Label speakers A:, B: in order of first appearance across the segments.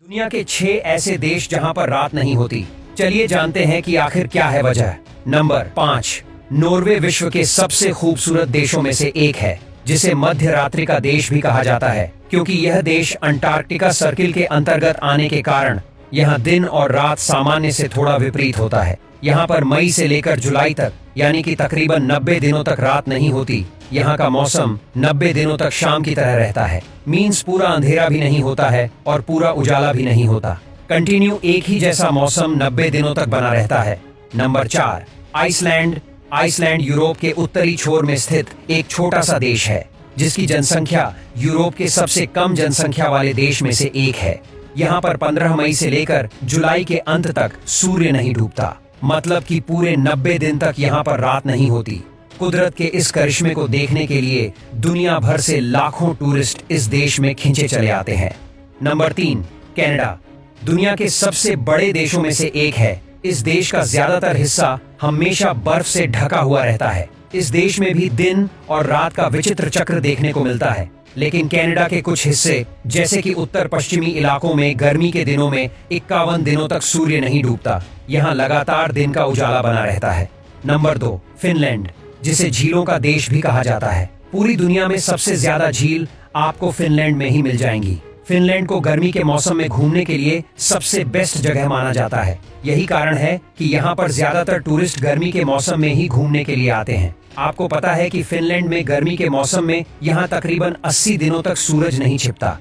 A: दुनिया के 6 ऐसे देश जहां पर रात नहीं होती। चलिए जानते हैं कि आखिर क्या है वजह। नंबर 5, नॉर्वे विश्व के सबसे खूबसूरत देशों में से एक है, जिसे मध्य रात्रि का देश भी कहा जाता है, क्योंकि यह देश अंटार्कटिका सर्किल के अंतर्गत आने के कारण यहाँ दिन और रात सामान्य से थोड़ा विपरीत होता है। यहाँ पर मई से लेकर जुलाई तक यानी कि तकरीबन 90 दिनों तक रात नहीं होती। यहाँ का मौसम 90 दिनों तक शाम की तरह रहता है। मीन्स पूरा अंधेरा भी नहीं होता है और पूरा उजाला भी नहीं होता। कंटिन्यू एक ही जैसा मौसम 90 दिनों तक बना रहता है। Number 4, Iceland. आइसलैंड यूरोप के उत्तरी छोर में स्थित एक छोटा सा देश है, जिसकी जनसंख्या यूरोप के सबसे कम जनसंख्या वाले देश में से एक है। यहाँ पर 15 मई से लेकर जुलाई के अंत तक सूर्य नहीं डूबता, मतलब कि पूरे 90 दिन तक यहाँ पर रात नहीं होती। कुदरत के इस करिश्मे को देखने के लिए दुनिया भर से लाखों टूरिस्ट इस देश में खींचे चले आते हैं। Number 3, Canada. दुनिया के सबसे बड़े देशों में से एक है। इस देश का ज्यादातर हिस्सा हमेशा बर्फ से ढका हुआ रहता है। इस देश में भी दिन और रात का विचित्र चक्र देखने को मिलता है, लेकिन कनाडा के कुछ हिस्से जैसे कि उत्तर पश्चिमी इलाकों में गर्मी के दिनों में 51 दिनों तक सूर्य नहीं डूबता। यहाँ लगातार दिन का उजाला बना रहता है। नंबर 2, फिनलैंड, जिसे झीलों का देश भी कहा जाता है। पूरी दुनिया में सबसे ज्यादा झील आपको फिनलैंड में ही मिल जाएंगी। फिनलैंड को गर्मी के मौसम में घूमने के लिए सबसे बेस्ट जगह माना जाता है। यही कारण है कि यहाँ पर ज्यादातर टूरिस्ट गर्मी के मौसम में ही घूमने के लिए आते हैं। आपको पता है कि फिनलैंड में गर्मी के मौसम में यहाँ तकरीबन 80 दिनों तक सूरज नहीं छिपता।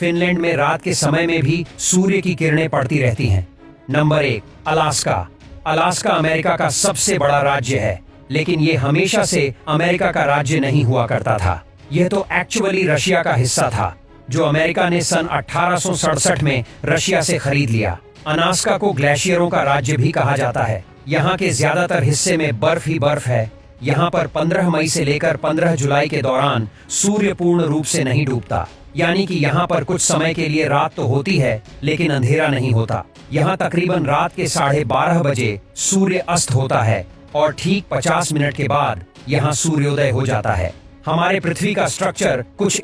A: फिनलैंड में रात के समय में भी सूर्य की किरणें पड़ती रहती हैं। Number 1, Alaska. अलास्का अमेरिका का सबसे बड़ा राज्य है, लेकिन ये हमेशा से अमेरिका का राज्य नहीं हुआ करता था। यह तो एक्चुअली रशिया का हिस्सा था, जो अमेरिका ने सन 1867 में रशिया से खरीद लिया। अलास्का को ग्लेशियरों का राज्य भी कहा जाता है। यहाँ के ज्यादातर हिस्से में बर्फ ही बर्फ है। यहाँ पर 15 मई से लेकर 15 जुलाई के दौरान सूर्य पूर्ण रूप से नहीं डूबता, यानी कि यहाँ पर कुछ समय के लिए रात तो होती है, लेकिन अंधेरा नहीं होता। यहाँ तकरीबन रात के 12:30 बजे सूर्य अस्त होता है और ठीक 50 मिनट के बाद यहाँ सूर्योदय हो जाता है। हमारे पृथ्वी का स्ट्रक्चर कुछ